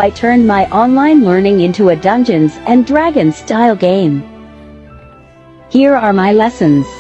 I turned my online learning into a Dungeons and Dragons style game. Here are my lessons.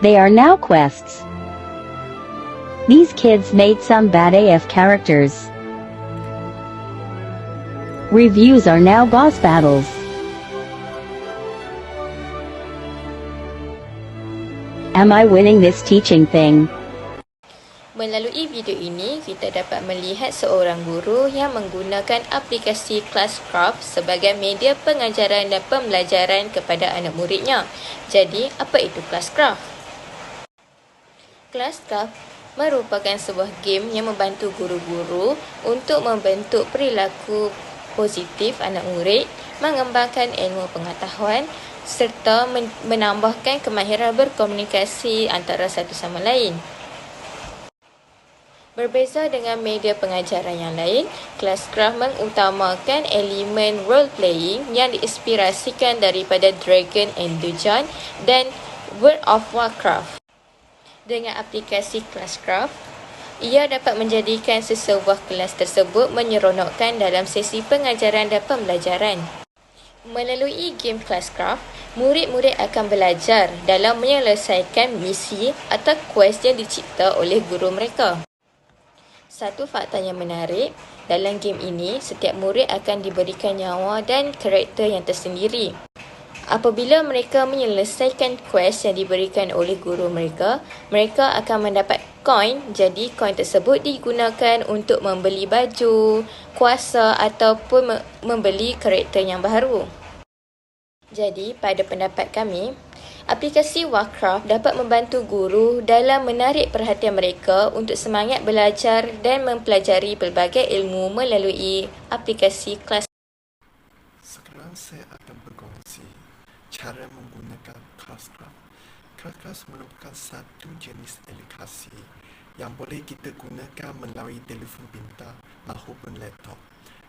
They are now quests. These kids made some bad AF characters. Reviews are now boss battles. Am I winning this teaching thing? Melalui video ini, kita dapat melihat seorang guru yang menggunakan aplikasi Classcraft sebagai media pengajaran dan pembelajaran kepada anak muridnya. Jadi, apa itu Classcraft? Classcraft merupakan sebuah game yang membantu guru-guru untuk membentuk perilaku positif anak murid, mengembangkan ilmu pengetahuan serta menambahkan kemahiran berkomunikasi antara satu sama lain. Berbeza dengan media pengajaran yang lain, Classcraft mengutamakan elemen role-playing yang diinspirasikan daripada Dragon and Dungeon dan World of Warcraft. Dengan aplikasi Classcraft, ia dapat menjadikan sesebuah kelas tersebut menyeronokkan dalam sesi pengajaran dan pembelajaran. Melalui game Classcraft, murid-murid akan belajar dalam menyelesaikan misi atau quest yang dicipta oleh guru mereka. Satu fakta yang menarik, dalam game ini, setiap murid akan diberikan nyawa dan karakter yang tersendiri. Apabila mereka menyelesaikan quest yang diberikan oleh guru mereka, mereka akan mendapat koin. Jadi, koin tersebut digunakan untuk membeli baju, kuasa ataupun membeli karakter yang baru. Jadi, pada pendapat kami, aplikasi Warcraft dapat membantu guru dalam menarik perhatian mereka untuk semangat belajar dan mempelajari pelbagai ilmu melalui aplikasi kelas. Sekarang saya akan berkongsi cara menggunakan Classcraft. Classcraft merupakan satu jenis aplikasi yang boleh kita gunakan melalui telefon pintar maupun laptop.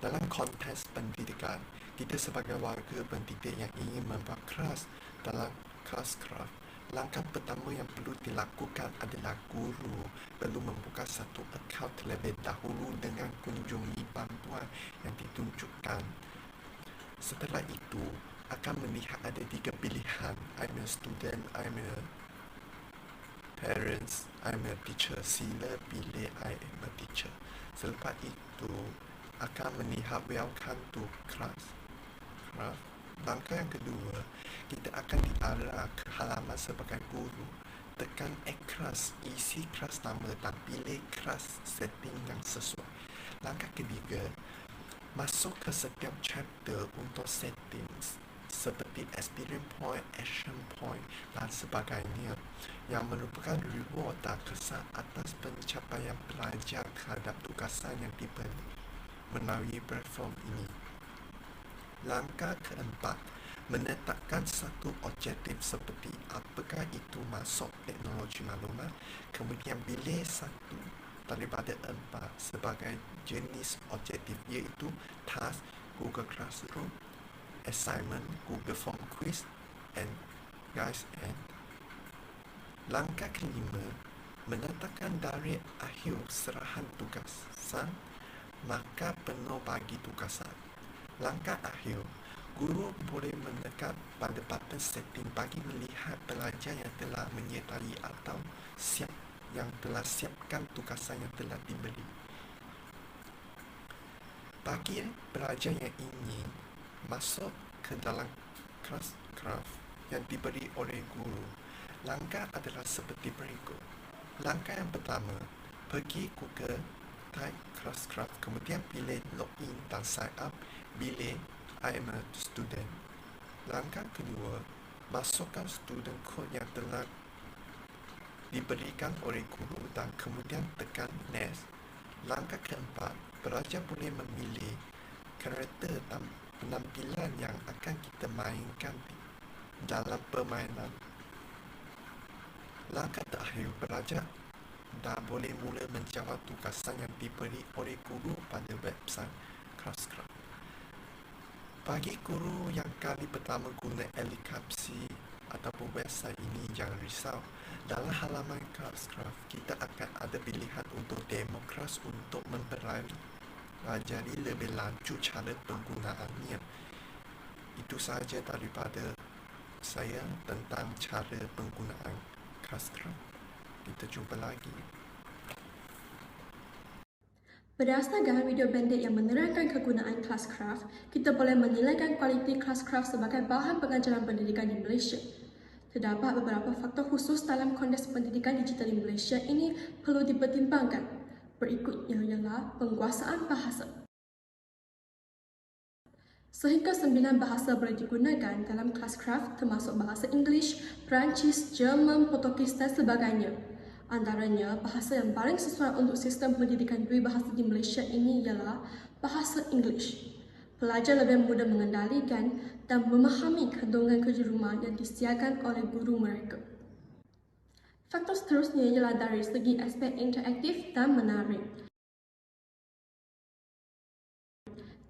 Dalam konteks pendidikan, kita sebagai warga pendidik yang ingin membuat kelas dalam Classcraft, langkah pertama yang perlu dilakukan adalah guru perlu membuka satu akaun terlebih dahulu dengan kunjungi bantuan yang ditunjukkan. Setelah itu, akan melihat ada 3 pilihan. I'm a student, I'm a parents, I'm a teacher. Sila pilih I am a teacher. Selepas itu, akan melihat welcome to Classcraft. Langkah yang kedua, kita akan diarah ke halaman sebagai guru. Tekan kelas, isi kelas nama dan pilih kelas setting yang sesuai. Langkah ketiga, masuk ke setiap chapter untuk settings seperti experience point, action point dan sebagainya yang merupakan reward dan kesan atas pencapaian pelajar terhadap tugasan yang diberi melalui platform ini. Langkah keempat, menetapkan satu objektif seperti apakah itu masuk teknologi maklumat, kemudian pilih satu daripada 4 sebagai jenis objektif, iaitu task, Google Classroom, assignment, Google Form Quiz, and guys and. Langkah kelima, menetapkan tarikh akhir serahan tugasan, maka penuh bagi tugasan. Langkah akhir, guru boleh menekan pada button setting bagi melihat pelajar yang telah menyertai atau yang telah siapkan tugasan yang telah diberi. Bagi pelajar yang ingin masuk ke dalam Classcraft yang diberi oleh guru, langkah adalah seperti berikut. Langkah yang pertama, pergi Google, type Classcraft, kemudian pilih login dan sign up, pilih I am a student. Langkah kedua, masukkan student code yang telah diberikan oleh guru dan kemudian tekan next. Langkah keempat, pelajar boleh memilih karakter dan penampilan yang akan kita mainkan dalam permainan. Langkah terakhir, pelajar dah boleh mula menjawab tugasan yang diberi oleh guru pada website Classcraft. Bagi guru yang kali pertama guna aplikasi ataupun website ini, jangan risau. Dalam halaman Classcraft, kita akan ada pilihan untuk demo kelas untuk mempelajari pelajari lebih lanjut cara penggunaannya. Itu sahaja daripada saya tentang cara penggunaan Classcraft. Kita jumpa lagi. Berdasarkan video pendek yang menerangkan kegunaan Classcraft, kita boleh menilaikan kualiti Classcraft sebagai bahan pengajaran pendidikan di Malaysia. Terdapat beberapa faktor khusus dalam konteks pendidikan digital di Malaysia ini perlu dipertimbangkan. Berikutnya ialah penguasaan bahasa. Sehingga 9 bahasa boleh digunakan dalam Classcraft termasuk bahasa Inggeris, Perancis, Jerman, Portugis dan sebagainya. Antaranya, bahasa yang paling sesuai untuk sistem pendidikan dua bahasa di Malaysia ini ialah bahasa Inggeris. Pelajar lebih mudah mengendalikan dan memahami kandungan kerja rumah yang disediakan oleh guru mereka. Faktor seterusnya ialah dari segi aspek interaktif dan menarik.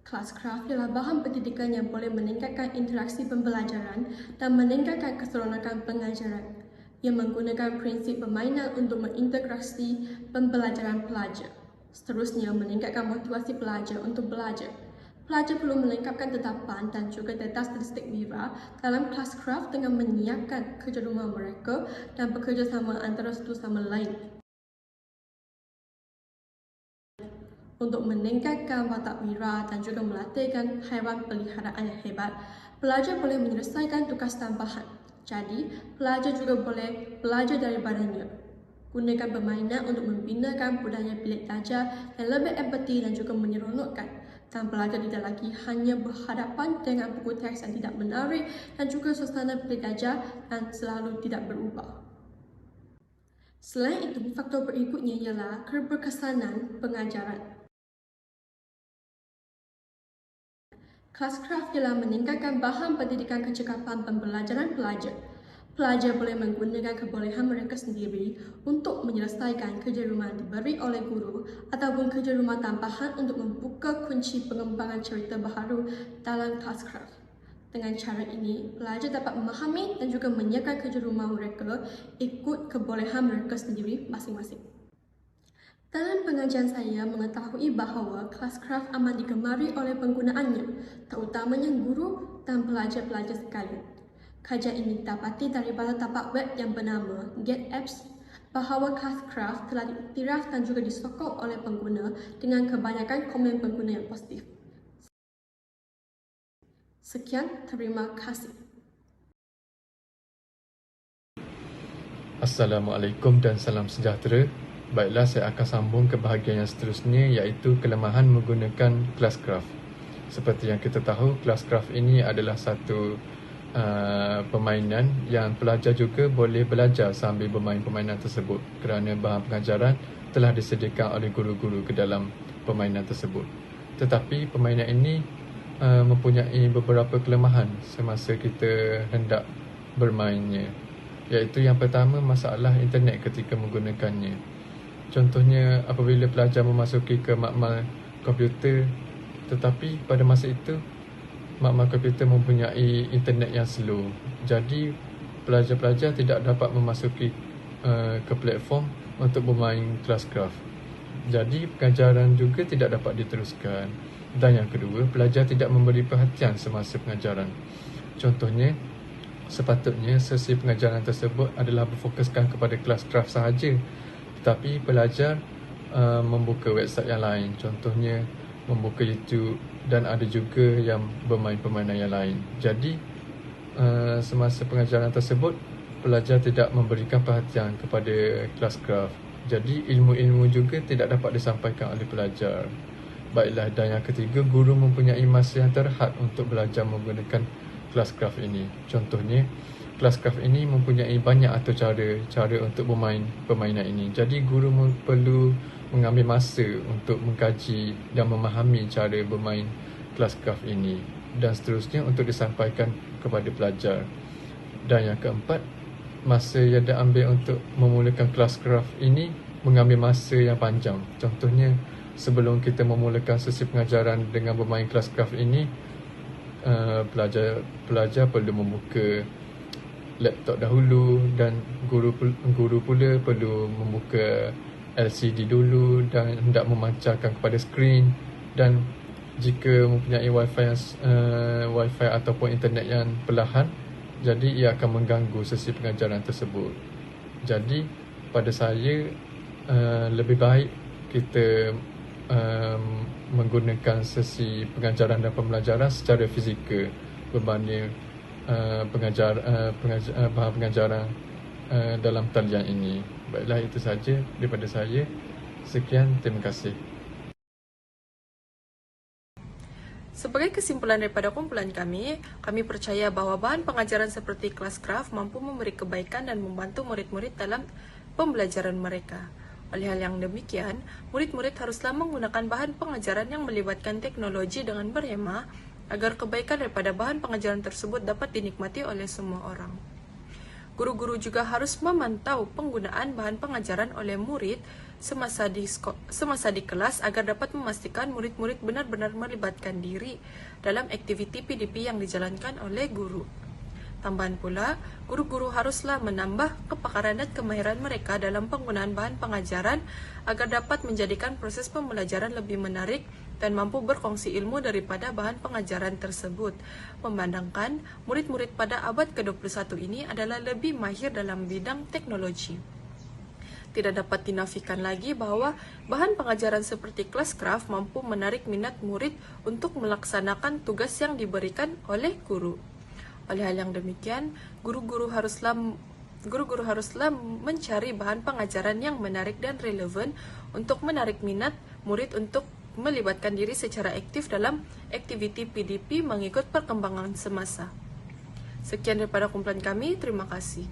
Classcraft ialah bahan pendidikan yang boleh meningkatkan interaksi pembelajaran dan meningkatkan keseronokan pengajaran. Ia menggunakan prinsip permainan untuk mengintegrasi pembelajaran pelajar. Seterusnya, meningkatkan motivasi pelajar untuk belajar. Pelajar perlu melengkapkan tetapan dan juga data statistik Wira dalam Classcraft dengan menyiapkan kerja rumah mereka dan bekerjasama antara satu sama lain. Untuk meningkatkan watak wira dan juga melatihkan haiwan peliharaan yang hebat, pelajar boleh menyelesaikan tugas tambahan. Jadi, pelajar juga boleh belajar daripadanya. Gunakan permainan untuk membinakan budaya bilik belajar yang lebih empati dan juga menyeronokkan. Dan pelajar tidak lagi hanya berhadapan dengan buku teks yang tidak menarik dan juga suasana bilik belajar yang selalu tidak berubah. Selain itu, faktor berikutnya ialah keberkesanan pengajaran. Classcraft ialah meningkatkan bahan pendidikan kecekapan pembelajaran pelajar. Pelajar boleh menggunakan kebolehan mereka sendiri untuk menyelesaikan kerja rumah diberi oleh guru ataupun kerja rumah tambahan untuk membuka kunci pengembangan cerita baharu dalam Classcraft. Dengan cara ini, pelajar dapat memahami dan juga menyiapkan kerja rumah mereka ikut kebolehan mereka sendiri masing-masing. Dalam pengajian saya mengetahui bahawa Classcraft amat digemari oleh penggunaannya, terutamanya guru dan pelajar-pelajar sekalian. Kajian ini didapati daripada tapak web yang bernama GetApps bahawa Classcraft telah diiktiraf dan juga disokong oleh pengguna dengan kebanyakan komen pengguna yang positif. Sekian, terima kasih. Assalamualaikum dan salam sejahtera. Baiklah, saya akan sambung ke bahagian yang seterusnya, iaitu kelemahan menggunakan Classcraft. Seperti yang kita tahu, Classcraft ini adalah satu permainan yang pelajar juga boleh belajar sambil bermain permainan tersebut kerana bahan pengajaran telah disediakan oleh guru-guru ke dalam permainan tersebut. Tetapi permainan ini mempunyai beberapa kelemahan semasa kita hendak bermainnya, iaitu yang pertama, masalah internet ketika menggunakannya. Contohnya, apabila pelajar memasuki ke makmal komputer, tetapi pada masa itu makmal komputer mempunyai internet yang slow. Jadi, pelajar-pelajar tidak dapat memasuki ke platform untuk bermain Classcraft. Jadi, pengajaran juga tidak dapat diteruskan. Dan yang kedua, pelajar tidak memberi perhatian semasa pengajaran. Contohnya, sepatutnya sesi pengajaran tersebut adalah berfokuskan kepada Classcraft sahaja, tetapi pelajar membuka website yang lain, contohnya membuka YouTube, dan ada juga yang bermain permainan yang lain. Jadi semasa pengajaran tersebut, pelajar tidak memberikan perhatian kepada Classcraft. Jadi ilmu-ilmu juga tidak dapat disampaikan oleh pelajar. Baiklah, dan yang ketiga, guru mempunyai masa yang terhad untuk belajar menggunakan Classcraft ini. Contohnya, Classcraft ini mempunyai banyak atau cara untuk bermain permainan ini. Jadi guru perlu mengambil masa untuk mengkaji dan memahami cara bermain Classcraft ini, dan seterusnya untuk disampaikan kepada pelajar. Dan yang keempat, masa yang diambil untuk memulakan Classcraft ini mengambil masa yang panjang. Contohnya, sebelum kita memulakan sesi pengajaran dengan bermain Classcraft ini, pelajar perlu membuka laptop dahulu, dan guru pula perlu membuka LCD dulu dan hendak memancarkan kepada skrin dan jika mempunyai wifi ataupun internet yang perlahan, jadi ia akan mengganggu sesi pengajaran tersebut. Jadi pada saya lebih baik kita menggunakan sesi pengajaran dan pembelajaran secara fizikal berbanding bahan pengajaran dalam talian ini. Baiklah, itu saja daripada saya. Sekian, terima kasih. Sebagai kesimpulan daripada kumpulan kami percaya bahawa bahan pengajaran seperti Classcraft mampu memberi kebaikan dan membantu murid-murid dalam pembelajaran mereka. Oleh hal yang demikian, murid-murid haruslah menggunakan bahan pengajaran yang melibatkan teknologi dengan berhemah agar kebaikan daripada bahan pengajaran tersebut dapat dinikmati oleh semua orang. Guru-guru juga harus memantau penggunaan bahan pengajaran oleh murid semasa di kelas agar dapat memastikan murid-murid benar-benar melibatkan diri dalam aktiviti PDP yang dijalankan oleh guru. Tambahan pula, guru-guru haruslah menambah kepakaran dan kemahiran mereka dalam penggunaan bahan pengajaran agar dapat menjadikan proses pembelajaran lebih menarik dan mampu berkongsi ilmu daripada bahan pengajaran tersebut, memandangkan murid-murid pada abad ke-21 ini adalah lebih mahir dalam bidang teknologi. Tidak dapat dinafikan lagi bahawa bahan pengajaran seperti Classcraft mampu menarik minat murid untuk melaksanakan tugas yang diberikan oleh guru. Oleh hal yang demikian, guru-guru haruslah mencari bahan pengajaran yang menarik dan relevan untuk menarik minat murid untuk melibatkan diri secara aktif dalam aktiviti PDP mengikut perkembangan semasa. Sekian daripada kumpulan kami, terima kasih.